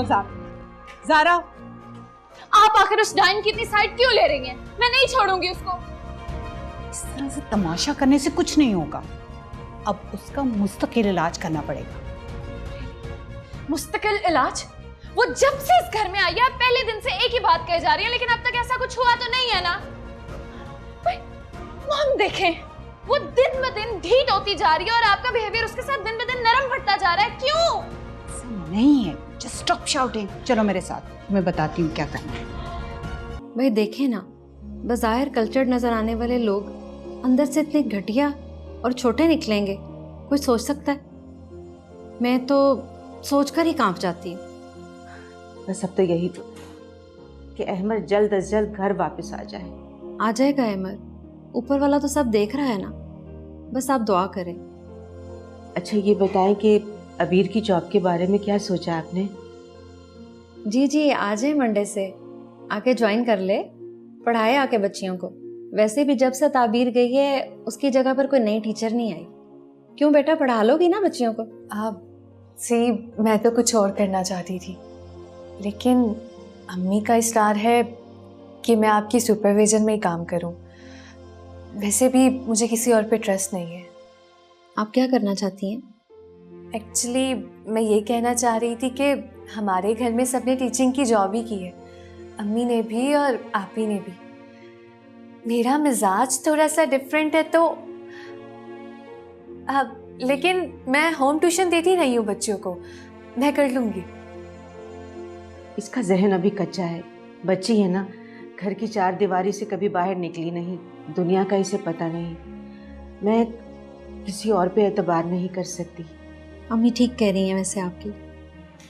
दोनों साथ। ज़ारा, आप आखिर उस डाइन की इतनी साइड क्यों ले रही हैं? मैं नहीं छोड़ूंगी उसको। इस तरह से तमाशा करने से कुछ नहीं होगा। अब उसका मुस्तकिल इलाज करना पड़ेगा। मुस्तकिल इलाज? वो जब से इस घर में आई है पहले दिन से एक ही बात कहे जा रही है, लेकिन अब तक ऐसा कुछ हुआ तो नहीं है ना? हम देखें, वो दिन ब दिन ढीठ होती जा रही है और आपका बिहेवियर उसके साथ दिन ब दिन नरम पड़ता जा रहा है। क्यों? ऐसा नहीं है। Just stop shouting. चलो मेरे साथ, मैं बताती हूँ क्या करना है। भाई देखे ना, बज़ाहिर कल्चर्ड नजर आने वाले लोग अंदर से इतने घटिया और छोटे निकलेंगे, कोई सोच सकता है? मैं तो सोचकर ही कांप जाती हूँ। बस अब तो यही तो कि अहमद जल्द अज जल्द घर वापस आ जाए। आ जाएगा अहमद, ऊपर वाला तो सब देख रहा है ना, बस आप दुआ करें। अच्छा ये बताएं कि अबीर की जॉब के बारे में क्या सोचा आपने? जी आ जाए मंडे से, आके ज्वाइन कर ले, पढ़ाए आके बच्चियों को। वैसे भी जब से ताबीर गई है उसकी जगह पर कोई नई टीचर नहीं आई। क्यों बेटा, पढ़ा लोगी ना बच्चियों को? सी मैं तो कुछ और करना चाहती थी, लेकिन अम्मी का इसरार है कि मैं आपकी सुपरविजन में ही काम करूं। वैसे भी मुझे किसी और पे ट्रस्ट नहीं है। आप क्या करना चाहती हैं? एक्चुअली मैं ये कहना चाह रही थी कि हमारे घर में सबने टीचिंग की जॉब ही की है, अम्मी ने भी और आप ही ने भी। मेरा मिजाज थोड़ा सा डिफरेंट है तो लेकिन मैं होम ट्यूशन देती रही हूँ बच्चों को, मैं कर लूँगी। इसका जहन अभी कच्चा है, बच्ची है ना, घर की चार दीवारी से कभी बाहर निकली नहीं, दुनिया का इसे पता नहीं। मैं किसी और पे एतबार नहीं कर सकती। अम्मी ठीक कह रही हैं वैसे आपकी।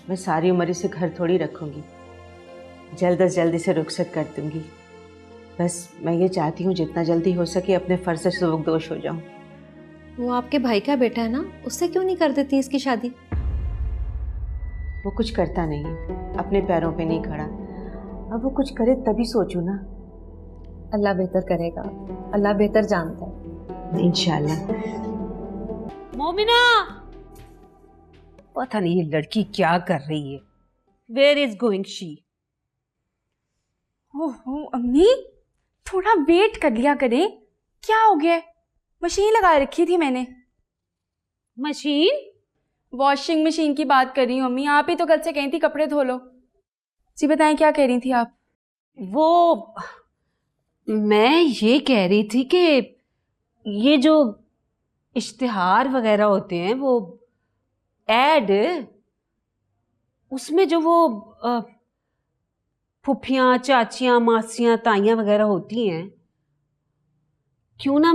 मैं सारी उम्र इसे घर थोड़ी रखूंगी, जल्द अज जल्द इसे रुखसत कर दूंगी। बस मैं ये चाहती हूँ जितना जल्दी हो सके अपने फर्ज से सुबकदोश हो जाऊं। वो आपके भाई का बेटा है ना, उससे क्यों नहीं कर देती इसकी शादी? वो कुछ करता नहीं, अपने पैरों पे नहीं खड़ा। अब वो कुछ करे तभी सोचू ना। अल्लाह बेहतर करेगा, अल्लाह बेहतर जानता है। इंशाल्लाह। मोमिना, पता नहीं ये लड़की क्या कर रही है। Where is going she? ओहो अम्मी, थोड़ा वेट कर लिया करें। क्या हो गया? मशीन लगा रखी थी मैंने। मशीन? वॉशिंग मशीन की बात कर रही हूँ अम्मी, आप ही तो कल से कही थी कपड़े धो लो। जी बताएं क्या कह रही थी आप? वो मैं ये कह रही थी कि ये जो इश्तिहार वगैरह होते हैं, वो एड, उसमें जो वो फुफियाँ, चाचियाँ, मासियाँ, ताइयाँ वगैरह होती हैं, क्यों ना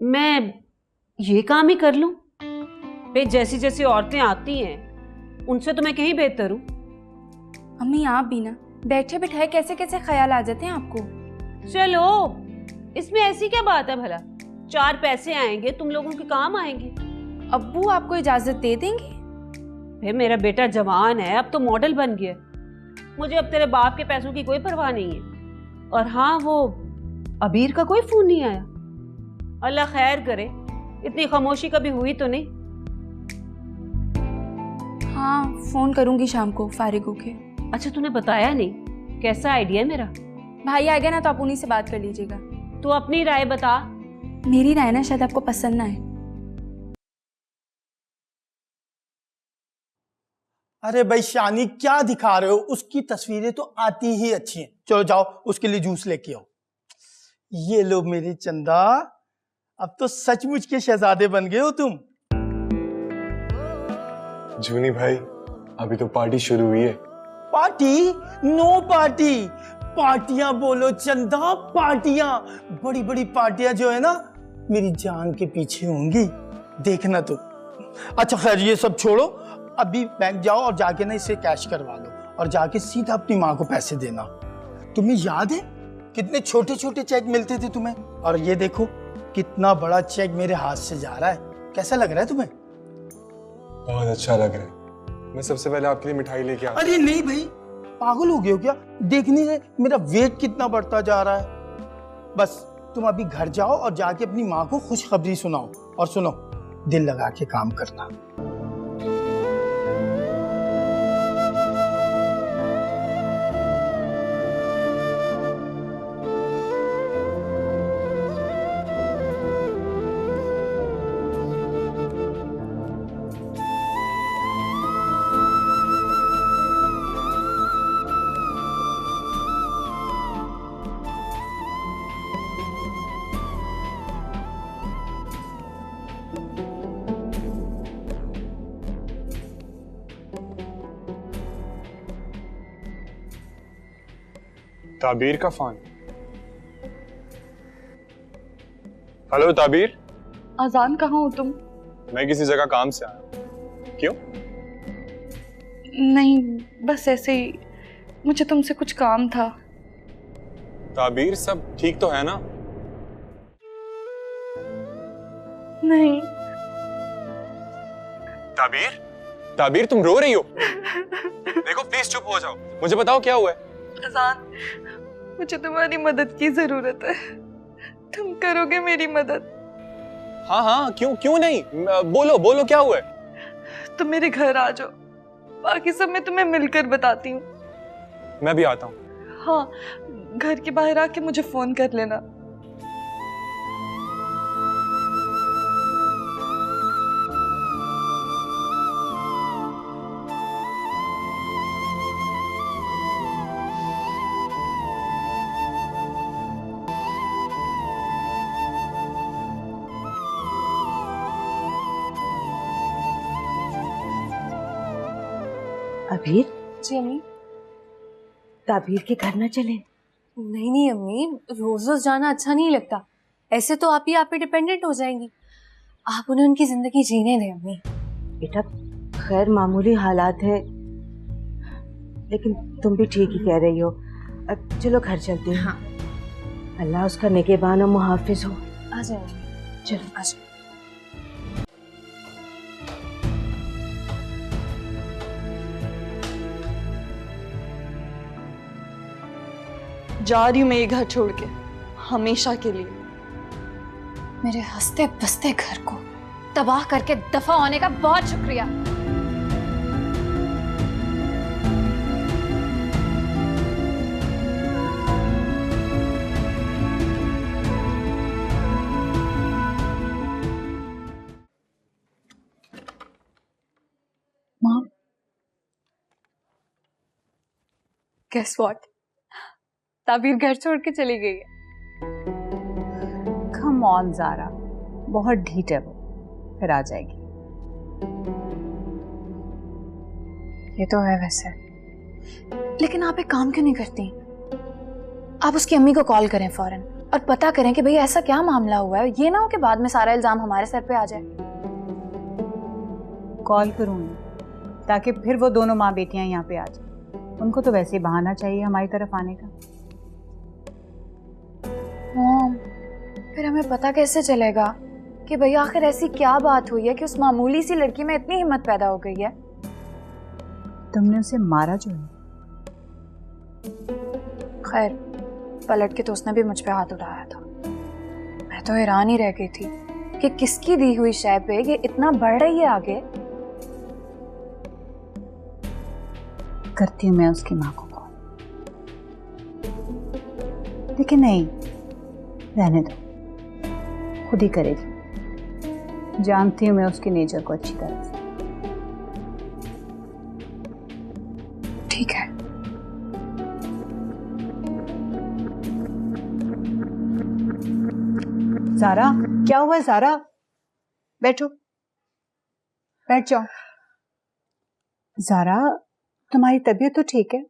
मैं ये काम ही कर लूं? भाई जैसी जैसी औरतें आती हैं उनसे तो मैं कहीं बेहतर हूं। अम्मी आप भी ना, बैठे बिठाए कैसे कैसे ख्याल आ जाते हैं आपको। चलो इसमें ऐसी क्या बात है भला, चार पैसे आएंगे, तुम लोगों के काम आएंगे। अब्बू आपको इजाजत दे देंगे? भाई मेरा बेटा जवान है, अब तो मॉडल बन गया, मुझे अब तेरे बाप के पैसों की कोई परवाह नहीं है। और हाँ, वो अबीर का कोई फोन नहीं आया। अल्लाह खैर करे, इतनी खामोशी कभी हुई तो नहीं। हाँ फोन करूंगी शाम को फारिग होके। अच्छा तूने बताया नहीं, कैसा आइडिया है मेरा? भाई आएगा ना तो आप उन्हीं से बात कर लीजिएगा। तू अपनी राय बता। मेरी राय ना शायद आपको पसंद ना है। अरे भाई शानी क्या दिखा रहे हो, उसकी तस्वीरें तो आती ही अच्छी हैं। चलो जाओ उसके लिए जूस लेके आओ। ये लो मेरी चंदा, अब तो सचमुच के शहजादे बन गए हो तुम। जूनी भाई अभी तो पार्टी शुरू हुई है। पार्टी? No party. पार्टियां बोलो चंदा, पार्टियां, बड़ी बड़ी पार्टियां जो है ना मेरी जान के पीछे होंगी, देखना तो। अच्छा खैर ये सब छोड़ो, अभी बैंक जाओ और जाके ना इसे कैश करवा लो और जाके सीधा अपनी माँ को पैसे देना। तुम्हें याद है कितने छोटे छोटे चेक मिलते थे तुम्हें, और ये देखो कितना बड़ा चेक मेरे हाथ से जा रहा है। कैसा लग रहा है तुम्हें? बहुत अच्छा लग रहा है। मैं सबसे पहले आपके लिए मिठाई लेके आता हूं। अरे नहीं भाई, पागल हो गए हो क्या? देखने से मेरा वेट कितना बढ़ता जा रहा है। बस तुम अभी घर जाओ और जाके अपनी माँ को खुशखबरी सुनाओ, और सुनो दिल लगा के काम करना। ताबीर का फोन। हेलो ताबीर। अजान, कहाँ हो तुम? मैं किसी जगह काम से आया हूं। क्यों? नहीं, बस ऐसे ही, मुझे तुमसे कुछ काम था। ताबीर सब ठीक तो है ना? नहीं। ताबीर, ताबीर तुम रो रही हो? देखो प्लीज चुप हो जाओ, मुझे बताओ क्या हुआ है। अजान, मुझे तुम्हारी मदद की जरूरत है। तुम करोगे मेरी मदद? हाँ हाँ, क्यों नहीं, बोलो बोलो क्या हुआ है। तुम मेरे घर आ जाओ, बाकी सब मैं तुम्हें मिलकर बताती हूँ। मैं भी आता हूँ। हाँ, घर के बाहर आके मुझे फोन कर लेना। अबीर, जी अम्मी। ताबीर के घर न चले? नहीं नहीं अम्मी, रोज रोज जाना अच्छा नहीं लगता। ऐसे तो आप ही आप पे डिपेंडेंट हो जाएंगी। आप उन्हें उनकी जिंदगी जीने दें अम्मी। बेटा, खैर मामूली हालात है, लेकिन तुम भी ठीक ही कह रही हो। अब चलो घर चलते हैं। हाँ। अल्लाह उसका निगहबान और मुहाफिज हो। आ जाओ अम्मी, चलो आ जाओ। जा रही हूँ मैं ये घर छोड़ के, हमेशा के लिए। मेरे हंसते बसते घर को तबाह करके दफा होने का बहुत शुक्रिया। मॉम, गेस व्हाट, ताबीर घर छोड़ के चली गई है। कम ऑन ज़ारा, बहुत ढीठ है वो, फिर आ जाएगी। ये तो है वैसे, लेकिन आप एक काम क्यों नहीं करती? आप उसकी अम्मी को कॉल करें फौरन और पता करें कि भाई ऐसा क्या मामला हुआ है। ये ना हो कि बाद में सारा इल्जाम हमारे सर पे आ जाए। कॉल करूँगी ताकि फिर वो दोनों माँ बेटियाँ यहाँ पे आ जाए। उनको तो वैसे ही बहाना चाहिए हमारी तरफ आने का। मॉम, फिर हमें पता कैसे चलेगा कि भाई आखिर ऐसी क्या बात हुई है कि उस मामूली सी लड़की में इतनी हिम्मत पैदा हो गई है? तुमने उसे मारा जो है। खैर, पलट के तो उसने भी मुझ पे हाथ उठाया था। मैं तो हैरान ही रह गई थी कि किसकी दी हुई शय पे ये इतना बढ़ रही है आगे। करती हूँ मैं उसकी माँ को कॉल, लेकिन नहीं, रहने दो, खुद ही करेगी। जानती हूँ मैं उसके नेचर को अच्छी तरह से। ठीक है। ज़ारा, क्या हुआ है ज़ारा? बैठो, बैठ जाओ। ज़ारा, तुम्हारी तबीयत तो ठीक है?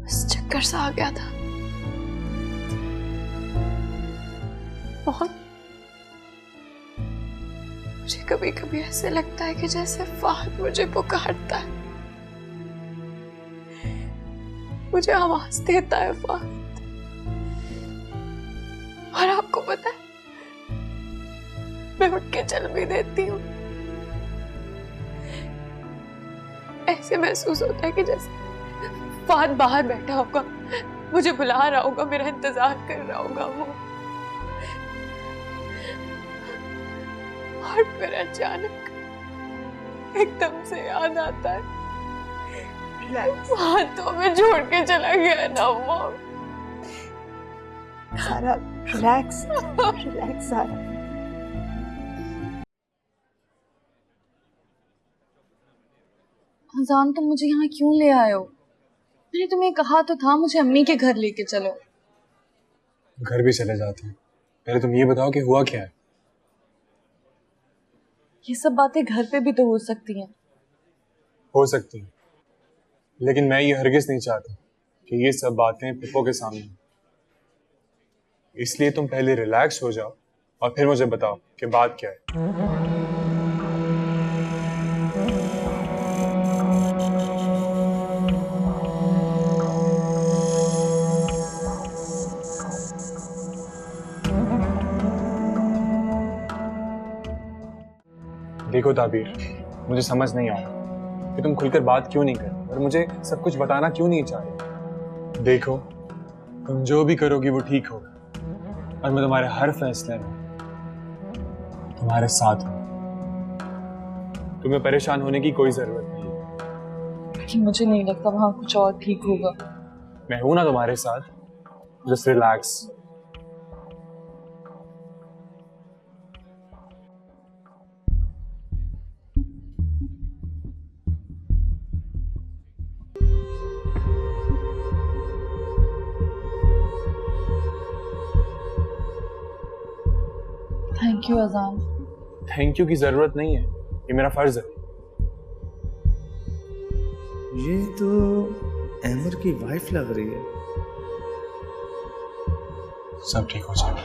बस चक्कर सा आ गया था बहुत। मुझे कभी कभी ऐसे लगता है कि जैसे फाहद मुझे पुकारता है, मुझे आवाज देता है फाहद। और आपको पता है, मैं उठ के चल भी देती हूँ। ऐसे महसूस होता है कि जैसे फाहद बाहर बैठा होगा, मुझे बुला रहा होगा, मेरा इंतजार कर रहा होगा वो। और फिर अचानक एकदम से याद आता है, हाथों में छोड़ के चला गया ना वो। Zara, relax, relax Zara. अजान, तुम मुझे यहाँ क्यों ले आए हो? मैंने तुम्हें कहा तो था मुझे अम्मी के घर लेके चलो। घर भी चले जाते हैं, पहले तुम ये बताओ कि हुआ क्या है। ये सब बातें घर पे भी तो हो सकती हैं। हो सकती है, लेकिन मैं ये हरगिज नहीं चाहता कि ये सब बातें पप्पो के सामने। इसलिए तुम पहले रिलैक्स हो जाओ और फिर मुझे बताओ कि बात क्या है। देखो ताबीर, मुझे समझ नहीं आता कि तुम खुलकर बात क्यों नहीं करती और मुझे सब कुछ बताना क्यों नहीं चाह रही। देखो, तुम जो भी करोगी वो ठीक होगा और मैं तुम्हारे हर फैसले में तुम्हारे साथ हूं। तुम्हें परेशान होने की कोई जरूरत नहीं। लेकिन मुझे नहीं लगता वहां कुछ और ठीक होगा। मैं हूं ना तुम्हारे साथ। Just relax. थैंक यू अजान। थैंक यू की जरूरत नहीं है, ये मेरा फर्ज है। ये तो अहमद की वाइफ लग रही है। सब ठीक हो जाएगा।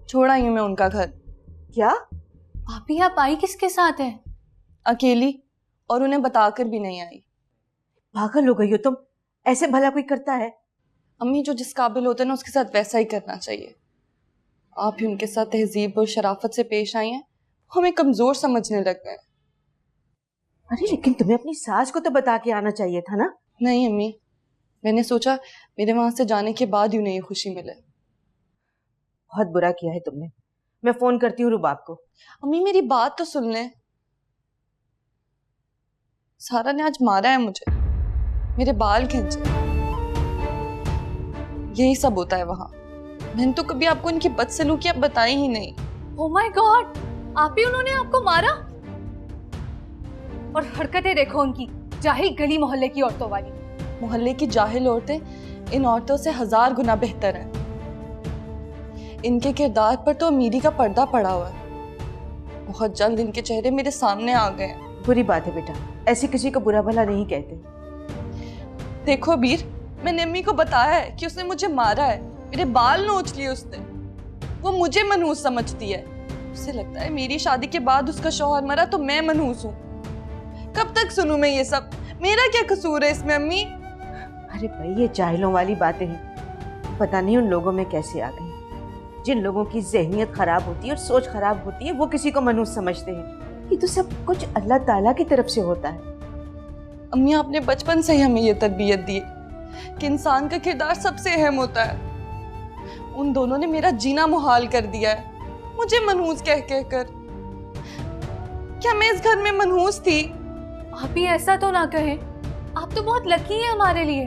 छोड़ आई हूँ मैं उनका घर। क्या? भाभी आप आई किसके साथ हैं? अकेली, और उन्हें बताकर भी नहीं आई। पागल हो गई हो तुम? ऐसे भला कोई करता है? अम्मी, जो जिस काबिल होता है ना उसके साथ वैसा ही करना चाहिए। आप ही उनके साथ तहजीब और शराफत से पेश आई हैं, हमें कमजोर समझने लग गए। अरे लेकिन तुम्हें अपनी सास को तो बता के आना चाहिए था ना। नहीं अम्मी, मैंने सोचा मेरे वहां से जाने के बाद ही उन्हें ये खुशी मिले। बहुत बुरा किया है तुमने। मैं फोन करती हूँ रुबाब को। अम्मी मेरी बात तो सुन लें। सारा ने आज मारा है मुझे, मेरे बाल खींचे। यही सब होता है वहां। मैंने तो कभी आपको इनकी बदसलूकियां बताई ही नहीं। ओह माय गॉड, आप ही उन्होंने आपको मारा? और हरकतें देखो उनकी, जाहिल गली मोहल्ले की औरतों वाली। मोहल्ले की जाहिल औरतें इन औरतों से 1000 गुना बेहतर हैं। इनके किरदार पर तो अमीरी का पर्दा पड़ा हुआ है। बहुत जल्द इनके चेहरे मेरे सामने आ गए हैं। बुरी बात है बेटा, ऐसे किसी को बुरा भला नहीं कहते। देखो वीर, मैंने अम्मी को बताया है कि उसने मुझे मारा है, मेरे बाल नोच लिए उसने। वो मुझे मनहूस समझती है। उसे लगता है मेरी शादी के बाद उसका शौहर मरा तो मैं मनहूस हूँ। कब तक सुनूं मैं ये सब? मेरा क्या कसूर है इसमें अम्मी? अरे भाई, ये जाहिलों वाली बातें हैं। पता नहीं उन लोगों में कैसे आ गई। जिन लोगों की ज़हनियत खराब होती है और सोच खराब होती है वो किसी को मनहूस समझते हैं। ये तो सब कुछ अल्लाह ताला की तरफ से होता है। अम्मी, आपने बचपन से ही हमें ये तरबियत दी कि इंसान का किरदार सबसे अहम होता है। उन दोनों ने मेरा जीना मुहाल कर दिया है, मुझे मनहूस कह कर। क्या मैं इस घर में मनहूस थी? आप ही ऐसा तो ना कहें, आप तो बहुत लकी हैं हमारे लिए।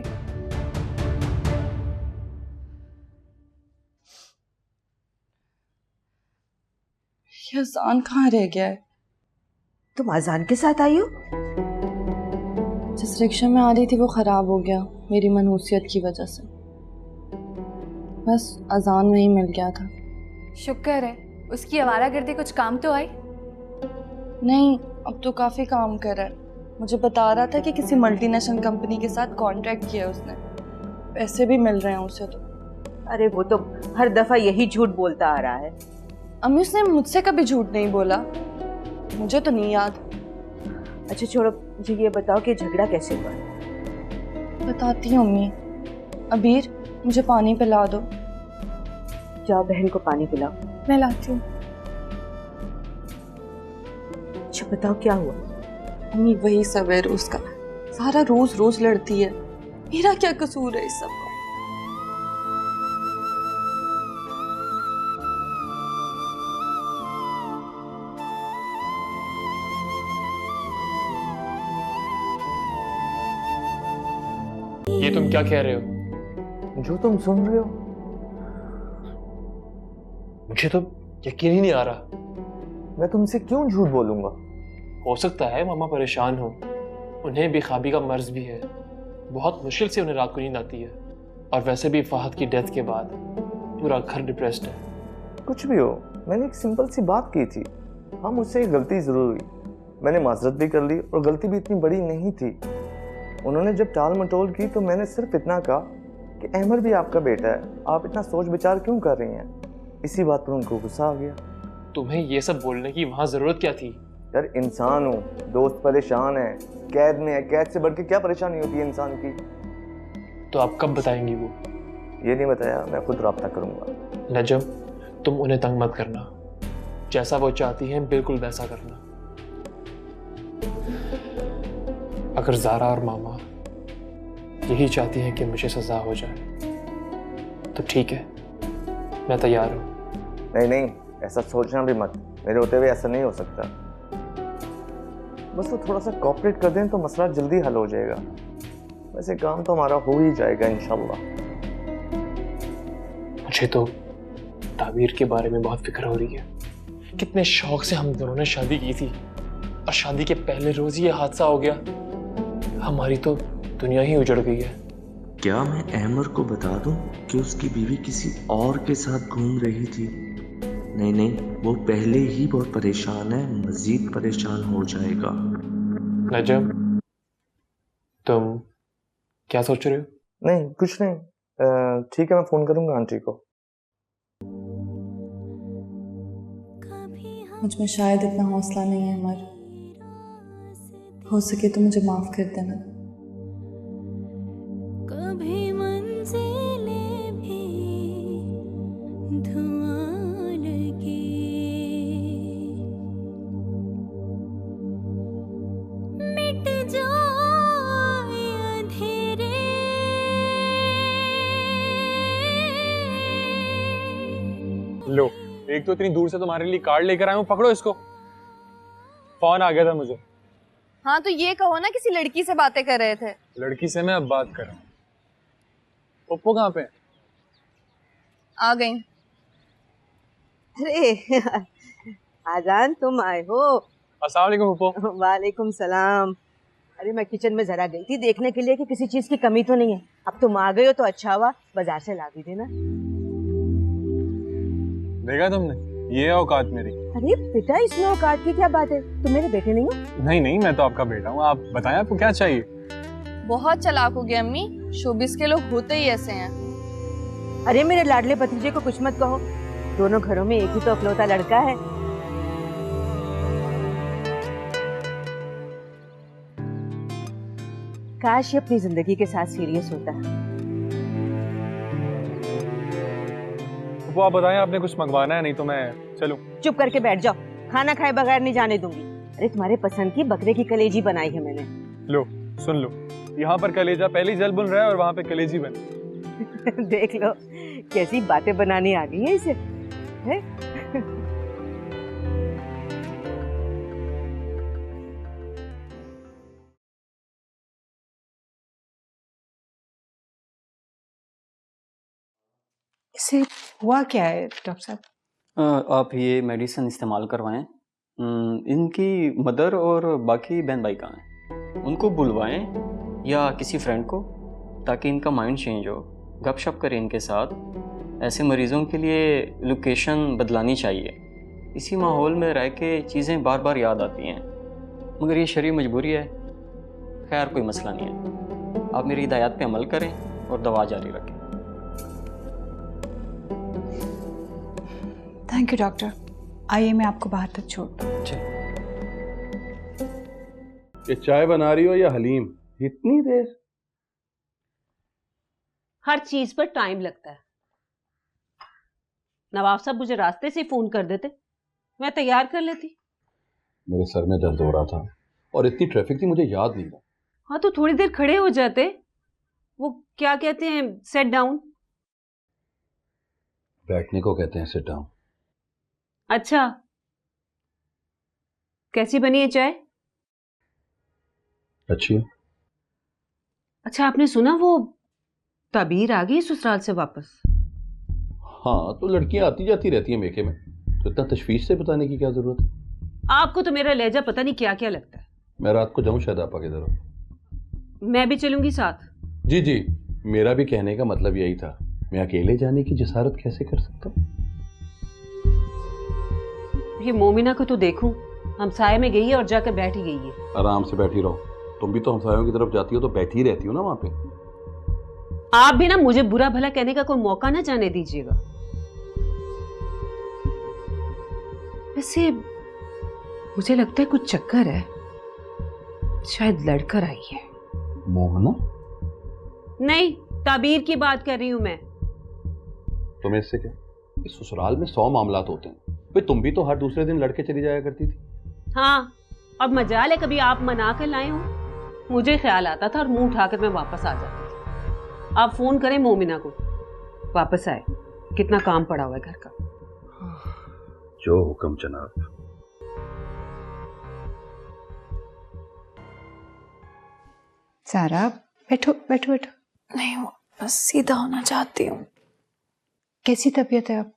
ये अजान कहाँ रह गया है? तुम अजान के साथ आई हो? जिस रिक्शा में आ रही थी वो खराब हो गया मेरी मनहूसियत की वजह से। बस अजान में ही मिल गया था। शुक्र है, उसकी आवारागर्दी कुछ काम तो आई? नहीं, अब तो काफी काम कर रहा है। मुझे बता रहा था कि किसी मल्टीनेशनल कंपनी के साथ कॉन्ट्रैक्ट किया उसने, पैसे भी मिल रहे हैं उसे तो। अरे वो तो हर दफा यही झूठ बोलता आ रहा है। अम्मी, उसने मुझसे कभी झूठ नहीं बोला, मुझे तो नहीं याद। अच्छा छोड़ो, मुझे ये बताओ कि झगड़ा कैसे हुआ? बताती हूँ अम्मी। अबीर, मुझे पानी पिला दो। जाओ बहन को पानी पिलाओ। मैं लाती हूँ। अच्छा बताओ क्या हुआ? अम्मी, वही सब है रोज का। सारा रोज रोज लड़ती है। मेरा क्या कसूर है इस सब का? ये तुम क्या कह रहे हो? जो तुम सुन रहे हो। मुझे तो यकीन ही नहीं आ रहा। मैं तुमसे क्यों झूठ बोलूंगा? हो सकता है मामा परेशान हो, उन्हें बेखाबी का मर्ज भी है। बहुत मुश्किल से उन्हें रात को नींद आती है। और वैसे भी फहद की डेथ के बाद पूरा घर डिप्रेस्ड है। कुछ भी हो, मैंने एक सिंपल सी बात की थी। हाँ, मुझसे एक गलती ज़रूर हुई, मैंने माजरत भी कर ली और गलती भी इतनी बड़ी नहीं थी। उन्होंने जब टाल मटोल की तो मैंने सिर्फ इतना कहा कि अहमर भी आपका बेटा है, आप इतना सोच विचार क्यों कर रही हैं। इसी बात पर उनको गुस्सा आ गया। तुम्हें ये सब बोलने की वहाँ ज़रूरत क्या थी? यार इंसान हूँ, दोस्त परेशान है, कैद में है, कैद से बढ़ के क्या परेशानी होती है इंसान की। तो आप कब बताएंगी वो? ये नहीं बताया, मैं खुद रब्ता करूँगा। नजम, तुम उन्हें तंग मत करना, जैसा वो चाहती हैं बिल्कुल वैसा करना। अगर ज़ारा और मामा यही चाहती हैं कि मुझे सज़ा हो जाए तो ठीक है, मैं तैयार हूँ। नहीं नहीं, ऐसा सोचना भी मत, मेरे होते हुए ऐसा नहीं हो सकता। बस वो थोड़ा सा कोऑपरेट कर दें तो मसला जल्दी हल हो जाएगा। वैसे काम तो हमारा हो ही जाएगा इंशाल्लाह। मुझे तो ताबीर के बारे में बहुत फिक्र हो रही है। कितने शौक से हम दोनों ने शादी की थी और शादी के पहले रोज ये हादसा हो गया। हमारी तो दुनिया ही उजड़ गई है। क्या मैं अहमर को बता दूं कि उसकी बीवी किसी और के साथ घूम रही थी? नहीं नहीं, वो पहले ही बहुत परेशान है, मजीद परेशान हो जाएगा। नजम, तुम क्या सोच रहे हो? नहीं कुछ नहीं, ठीक है, मैं फोन करूंगा आंटी को। मुझ में शायद इतना हौसला नहीं है अमर, हो सके तो मुझे माफ कर देना। कभी मंजिलें भी धुआं लगे, मिट जाए अंधेरे, लो, एक तो इतनी दूर से तुम्हारे लिए कार्ड लेकर आया हूँ, पकड़ो इसको। फोन आ गया था मुझे। हाँ तो ये कहो ना किसी लड़की से बातें कर रहे थे। लड़की से मैं अब बात कर रहा हूँ। पप्पू कहाँ पे? आ गई। अरे आजान, तुम आए हो? अस्सलाम वालेकुम पप्पू। वालेकुम सलाम। अरे मैं किचन में जरा गई थी देखने के लिए कि किसी चीज की कमी तो नहीं है। अब तुम आ गए हो तो अच्छा हुआ, बाजार से ला भी देना। देखा तुमने, ये औकात मेरी। अरे बेटा, इसमें औकात की क्या बात है? तुम मेरे बेटे नहीं हो? नहीं नहीं, मैं तो आपका बेटा हूँ। आप बताएं आपको क्या चाहिए? बहुत चालाक हो गया अम्मी, शोबिस के लोग होते ही ऐसे हैं। अरे मेरे लाडले भतीजे को कुछ मत कहो, दोनों घरों में एक ही तो अकलौता लड़का है। काश ये अपनी जिंदगी के साथ सीरियस होता है। वो आप बताएं, आपने कुछ मंगवाना है? नहीं तो मैं चलूं। चुप करके बैठ जाओ, खाना खाए बगैर नहीं जाने दूंगी। अरे तुम्हारे पसंद की बकरे की कलेजी बनाई है मैंने। लो सुन लो, यहाँ पर कलेजा पहली जल बुन रहा है और वहाँ पे कलेजी बन। देख लो कैसी बातें बनानी आ गई है इसे, है? इसे हुआ क्या है डॉक्टर साहब? आप ये मेडिसिन इस्तेमाल करवाएं। इनकी मदर और बाकी बहन भाई कहाँ हैं? उनको बुलवाएं या किसी फ्रेंड को, ताकि इनका माइंड चेंज हो। गपशप करें इनके साथ। ऐसे मरीज़ों के लिए लोकेशन बदलानी चाहिए। इसी माहौल में रह के चीज़ें बार बार याद आती हैं, मगर ये शरीर मजबूरी है। खैर कोई मसला नहीं है, आप मेरी हिदायत पे अमल करें और दवा जारी रखें। Thank you doctor. आइए मैं आपको बाहर तक छोड़ दूं। ये चाय बना रही हो या हलीम? इतनी देर? हर चीज पर टाइम लगता है। नवाब साहब मुझे रास्ते से फोन कर देते, मैं तैयार कर लेती। मेरे सर में दर्द हो रहा था और इतनी ट्रैफिक थी, मुझे याद नहीं था। हाँ तो थोड़ी देर खड़े हो जाते। वो क्या कहते हैं, सेट डाउन। बैठने को कहते हैं सिट डाउन। अच्छा, कैसी बनी है चाय? अच्छी है। अच्छा, आपने सुना वो ताबीर आ गई ससुराल से वापस? हाँ, तो लड़कियां आती जाती रहती हैं मेके में, तो इतना तशवीश से बताने की क्या जरूरत है? आपको तो मेरा लहजा पता नहीं क्या क्या लगता है। मैं रात को जाऊं शायद आपा किधर हो? मैं भी चलूंगी साथ। जी जी, मेरा भी कहने का मतलब यही था मैं अकेले जाने की जसारत कैसे कर सकता हूँ? ये मोमिना को तो देखूं, हमसाये में गई है और जाकर बैठ ही गई है। आराम से बैठी रहो, तुम भी तो हमसायों की तरफ जाती हो तो बैठी ही रहती हो ना वहां पे। आप भी ना मुझे बुरा भला कहने का कोई मौका ना जाने दीजिएगा। वैसे मुझे लगता है कुछ चक्कर है, शायद लड़कर आई है। मोहना? नहीं, ताबीर की बात कर रही हूं मैं। तुम्हें इससे क्या? इस ससुराल में 100 मामलात होते हैं भाई, तुम भी तो हर दूसरे दिन लड़के चली जाया करती थी। हाँ, अब मजाल है कभी आप मना कर लाए हो। मुझे ख्याल आता था और मुंह उठाकर मैं वापस आ जाती थी। आप फोन करें मोमिना को, वापस आए, कितना काम पड़ा हुआ है घर का। जो हुक्म जनाब। सारा बैठो बैठो बैठो। नहीं, वो बस सीधा होना चाहती हूँ। कैसी तबीयत है अब?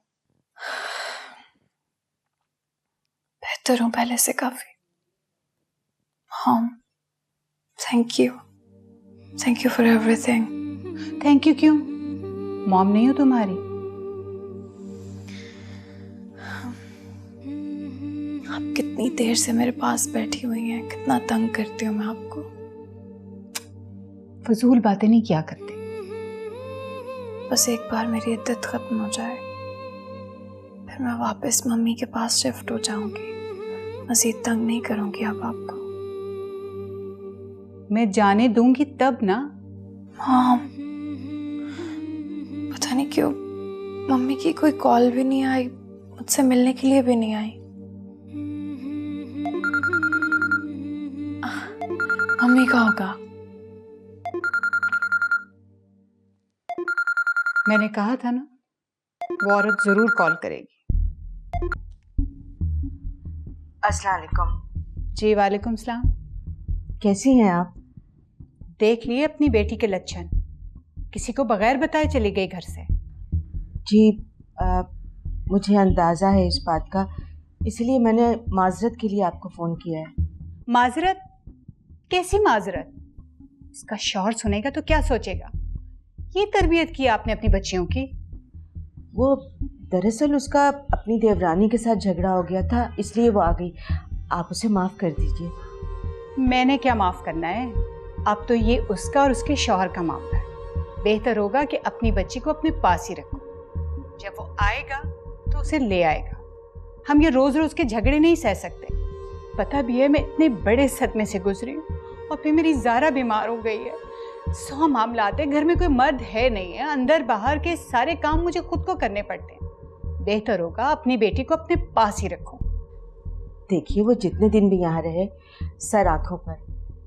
बेहतर हूँ पहले से काफी। हाँ, thank you for everything. Thank you क्यों? मॉम नहीं हो तुम्हारी? आप कितनी देर से मेरे पास बैठी हुई हैं, कितना तंग करती हूँ मैं आपको। फजूल बातें नहीं किया करते। बस एक बार मेरी इद्दत खत्म हो जाए, फिर मैं वापस मम्मी के पास शिफ्ट हो जाऊंगी। मज़ीद तंग नहीं करूंगी अब आपको। मैं जाने दूंगी तब ना। हाँ, पता नहीं क्यों मम्मी की कोई कॉल भी नहीं आई, मुझसे मिलने के लिए भी नहीं आई। मम्मी का होगा। मैंने कहा था ना, वो औरत जरूर कॉल करेगी। अस्सलाम वालेकुम। जी वालेकुम सलाम। कैसी हैं आप? देख लिए अपनी बेटी के लक्षण, किसी को बगैर बताए चली गई घर से। जी, मुझे अंदाज़ा है इस बात का, इसलिए मैंने माजरत के लिए आपको फ़ोन किया है। माजरत? कैसी माजरत? इसका शौहर सुनेगा तो क्या सोचेगा? ये तरबियत की आपने अपनी बच्चियों की? वो दरअसल उसका अपनी देवरानी के साथ झगड़ा हो गया था, इसलिए वो आ गई। आप उसे माफ़ कर दीजिए। मैंने क्या माफ़ करना है? अब तो ये उसका और उसके शौहर का मामला है। बेहतर होगा कि अपनी बच्ची को अपने पास ही रखो। जब वो आएगा तो उसे ले आएगा। हम ये रोज़ रोज़ के झगड़े नहीं सह सकते। पता भी है मैं इतने बड़े सदमे से गुजरी हूँ, और फिर मेरी ज़ारा बीमार हो गई है। 100 मामला आते, घर में कोई मर्द है नहीं है, अंदर बाहर के सारे काम मुझे खुद को करने पड़ते हैं। बेहतर होगा अपनी बेटी को अपने पास ही रखो। देखिए, वो जितने दिन भी यहाँ रहे सर आंखों पर,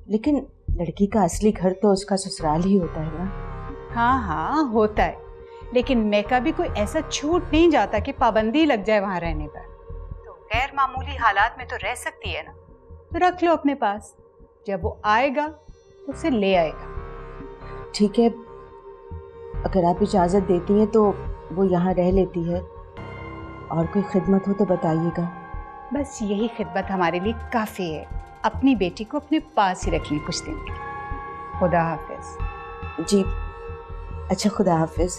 लेकिन लड़की का असली घर तो उसका ससुराल ही होता है ना। हाँ हाँ होता है, लेकिन मैं कभी कोई ऐसा छूट नहीं जाता कि पाबंदी लग जाए वहाँ रहने पर। तो गैर मामूली हालात में तो रह सकती है ना, तो रख लो अपने पास। जब वो आएगा तो उसे ले आएगा। ठीक है, अगर आप इजाज़त देती हैं तो वो यहाँ रह लेती है। और कोई खिदमत हो तो बताइएगा। बस यही खिदमत हमारे लिए काफ़ी है। अपनी बेटी को अपने पास ही रख ली कुछ दिन के लिए। खुदा हाफिज। जी अच्छा, खुदा हाफिज।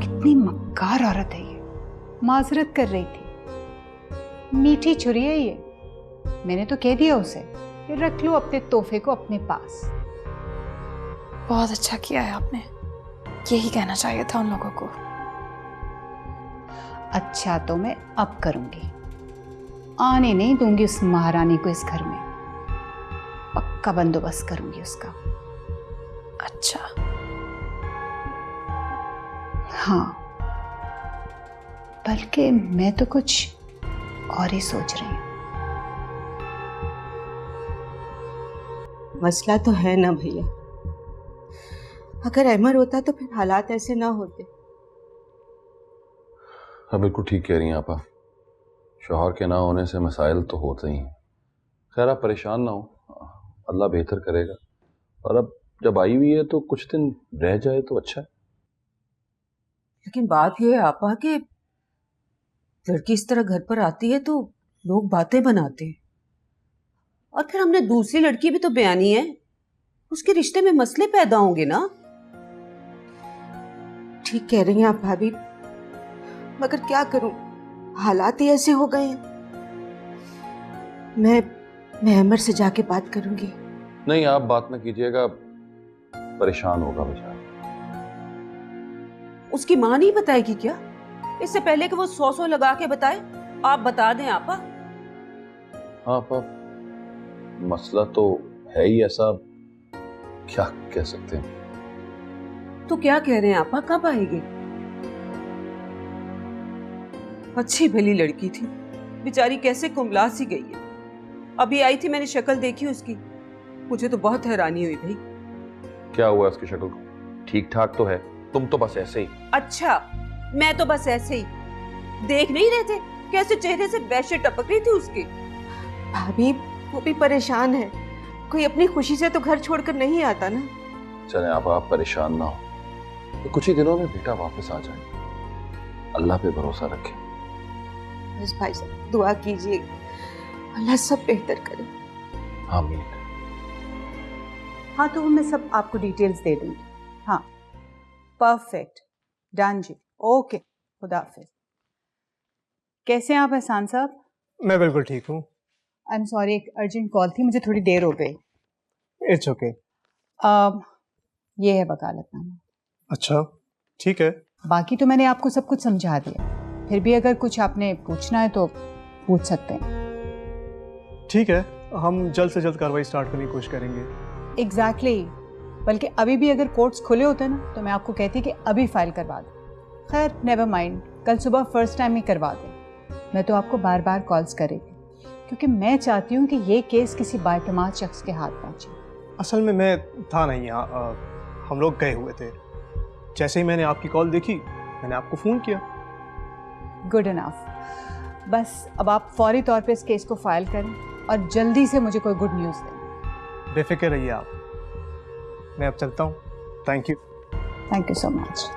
कितनी मक्कार औरत है ये। माजरत कर रही थी। मीठी छुरी है ये। मैंने तो कह दिया उसे कि रख लो अपने तोहफे को अपने पास। बहुत अच्छा किया है आपने, यही कहना चाहिए था उन लोगों को। अच्छा तो मैं अब करूंगी, आने नहीं दूंगी उस महारानी को इस घर में। पक्का बंदोबस्त करूंगी उसका। अच्छा हाँ, बल्कि मैं तो कुछ और ही सोच रही हूँ। मसला तो है ना भैया, अगर अहमर होता तो फिर हालात ऐसे ना होते। हाँ बिल्कुल ठीक कह रही हैं आपा, शौहर के ना होने से मसाइल तो होते ही हैं। खैर आप परेशान ना हो, अल्लाह बेहतर करेगा। और अब जब आई हुई है तो कुछ दिन रह जाए तो अच्छा है। लेकिन बात यह है आपा कि लड़की इस तरह घर पर आती है तो लोग बातें बनाते हैं, और फिर हमने दूसरी लड़की भी तो बयानी है, उसके रिश्ते में मसले पैदा होंगे ना। ठीक कह रही हैं आप भाभी, मगर क्या करूं, हालात ही ऐसे हो गए हैं। मैं अमर से जाके बात करूंगी। नहीं, आप बात न कीजिएगा, परेशान होगा बेचारा। उसकी माँ नहीं बताएगी क्या? इससे पहले कि वो 100 लगा के बताए, आप बता दें आपा। हाँ आपा, मसला तो है ही ऐसा, क्या कह सकते हैं। तो क्या कह रहे हैं आपा, कब आएगी? अच्छी भली लड़की थी, बेचारी कैसे कुंबला सी गई है। अभी आई थी, मैंने शक्ल देखी उसकी, मुझे तो बहुत हैरानी हुई भाई। क्या हुआ उसकी शक्ल को? ठीक ठाक तो है, तुम तो बस ऐसे ही। अच्छा, मैं तो बस ऐसे ही, देख नहीं रहे थे कैसे चेहरे से वैसे टपक रही थी उसकी। भाभी वो भी परेशान है, कोई अपनी खुशी से तो घर छोड़कर नहीं आता ना। चले आप परेशान ना हो, तो कुछ ही दिनों में बेटा वापस आ जाएगा, अल्लाह पे भरोसा रखें। बस भाई साहब दुआ कीजिए, अल्लाह सब बेहतर करे। आमीन। हाँ तो मैं सब आपको डिटेल्स दे दूंगी। हाँ परफेक्ट, डन जी, ओके, खुदा हाफिज। कैसे हैं आप एहसान साहब? मैं बिल्कुल ठीक हूँ। आई एम सॉरी, एक अर्जेंट कॉल थी, मुझे थोड़ी देर हो गई। It's okay. ये है वकालतनामा। अच्छा ठीक है। बाकी तो मैंने आपको सब कुछ समझा दिया, फिर भी अगर कुछ आपने पूछना है तो पूछ सकते हैं। ठीक है, हम जल्द से जल्द कार्रवाई स्टार्ट करने की कोशिश करेंगे। एग्जैक्टली, बल्कि अभी भी अगर कोर्ट्स खुले होते ना तो मैं आपको कहती कि अभी फाइल करवा दें। खैर नेवर माइंड, कल सुबह फर्स्ट टाइम ही करवा दें। मैं तो आपको बार बार कॉल्स करेगी क्योंकि मैं चाहती हूँ कि ये केस किसी बाएतमाद शख्स के हाथ पहुँचे। असल में मैं था नहीं यहाँ, हम लोग गए हुए थे। जैसे ही मैंने आपकी कॉल देखी मैंने आपको फ़ोन किया। Good enough. बस अब आप फौरी तौर पे इस केस को फाइल करें और जल्दी से मुझे कोई गुड न्यूज़ दें। बेफिक्र रहिए आप, मैं अब चलता हूँ। Thank you. Thank you so much.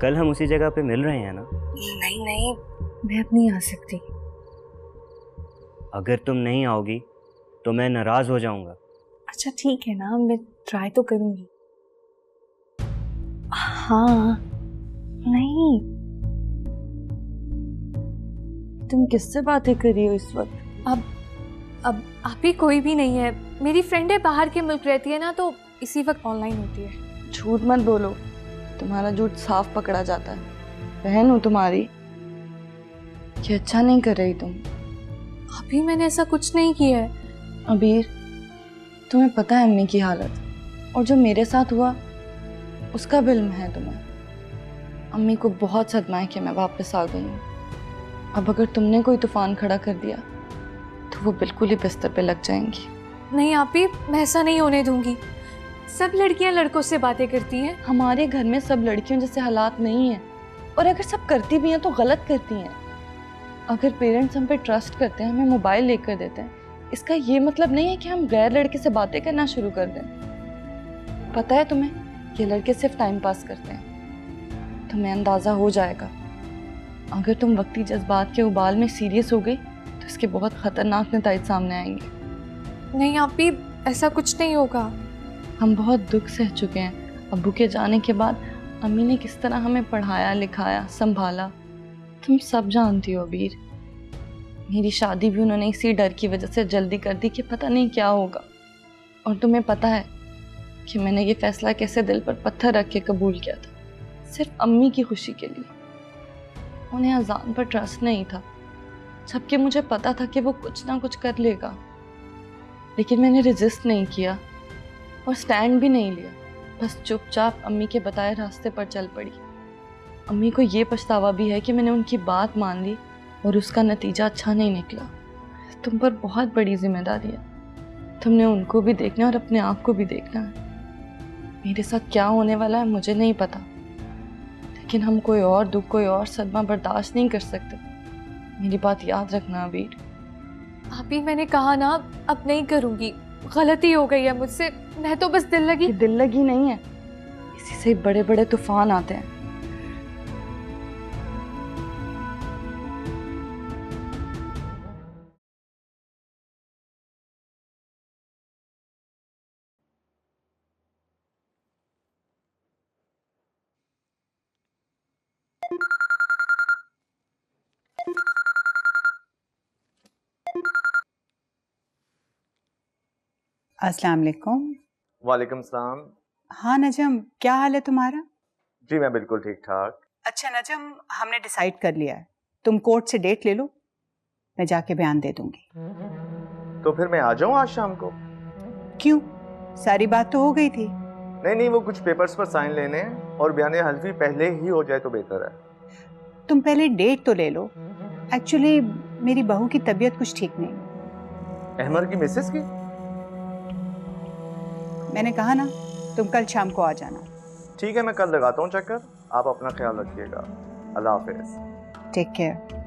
कल हम उसी जगह पे मिल रहे हैं ना? नहीं नहीं, मैं अब नहीं आ सकती। अगर तुम नहीं आओगी तो मैं नाराज हो जाऊंगा। अच्छा ठीक है ना, मैं ट्राई तो करूंगी। हाँ नहीं, तुम किससे बातें कर रही हो इस वक्त? अब आप ही कोई भी नहीं है। मेरी फ्रेंड है, बाहर के मुल्क रहती है ना, तो इसी वक्त ऑनलाइन होती है। झूठ मत बोलो, तुम्हारा झूठ साफ पकड़ा जाता है। बहन हूँ तुम्हारी, ये अच्छा नहीं कर रही तुम। अभी मैंने ऐसा कुछ नहीं किया है। अबीर, तुम्हें पता है अम्मी की हालत, और जो मेरे साथ हुआ उसका भी इल्म है तुम्हें। अम्मी को बहुत सदमा है कि मैं वापस आ गई हूँ। अब अगर तुमने कोई तूफान खड़ा कर दिया तो वो बिल्कुल ही बिस्तर पे लग जाएंगी। नहीं आपी, मैं ऐसा नहीं होने दूंगी। सब लड़कियां लड़कों से बातें करती हैं। हमारे घर में सब लड़कियों जैसे हालात नहीं हैं, और अगर सब करती भी हैं तो गलत करती हैं। अगर पेरेंट्स हम पे ट्रस्ट करते हैं, हमें मोबाइल लेकर देते हैं, इसका ये मतलब नहीं है कि हम गैर लड़के से बातें करना शुरू कर दें। पता है तुम्हें, ये लड़के सिर्फ टाइम पास करते हैं। तुम्हें अंदाज़ा हो जाएगा, अगर तुम वक्ती जज्बात के उबाल में सीरियस हो गई तो इसके बहुत ख़तरनाक नतीजे सामने आएंगे। नहीं आपी, ऐसा कुछ नहीं होगा। हम बहुत दुख सह चुके हैं। अब्बू के जाने के बाद अम्मी ने किस तरह हमें पढ़ाया, लिखाया, संभाला, तुम सब जानती हो अबीर। मेरी शादी भी उन्होंने इसी डर की वजह से जल्दी कर दी कि पता नहीं क्या होगा। और तुम्हें पता है कि मैंने ये फैसला कैसे दिल पर पत्थर रख के कबूल किया था, सिर्फ अम्मी की खुशी के लिए। उन्हें अजान पर ट्रस्ट नहीं था, जबकि मुझे पता था कि वो कुछ ना कुछ कर लेगा। लेकिन मैंने रेजिस्ट नहीं किया और स्टैंड भी नहीं लिया, बस चुपचाप अम्मी के बताए रास्ते पर चल पड़ी। अम्मी को ये पछतावा भी है कि मैंने उनकी बात मान ली और उसका नतीजा अच्छा नहीं निकला। तुम पर बहुत बड़ी जिम्मेदारी है, तुमने उनको भी देखना और अपने आप को भी देखना है। मेरे साथ क्या होने वाला है मुझे नहीं पता, लेकिन हम कोई और दुख, कोई और सदमा बर्दाश्त नहीं कर सकते। मेरी बात याद रखना अबीर। अभी मैंने कहा ना, अब नहीं करूँगी। गलती हो गई है मुझसे। मैं तो बस दिल लगी नहीं है, इसी से बड़े बड़े तूफान आते हैं। अस्सलाम वालेकुम। वालेकुम सलाम। हाँ नजम, क्या हाल है तुम्हारा? जी मैं बिल्कुल ठीक ठाक। अच्छा नजम, हमने डिसाइड कर लिया है, तुम कोर्ट से डेट ले लो, मैं जाके बयान दे दूंगी। तो फिर मैं आ जाऊं आज शाम को? क्यों, सारी बात तो हो गई थी। नहीं, वो कुछ पेपर्स पर साइन लेने हैं और बयान हल्फी पहले ही हो जाए तो बेहतर है। तुम पहले डेट तो ले लो। एक्चुअली मेरी बहू की तबीयत कुछ ठीक नहीं। अहमर की मिसेस की? मैंने कहा ना, तुम कल शाम को आ जाना। ठीक है, मैं कल लगाता हूँ चक्कर। आप अपना ख्याल रखिएगा। अल्लाह हाफिज। Take care.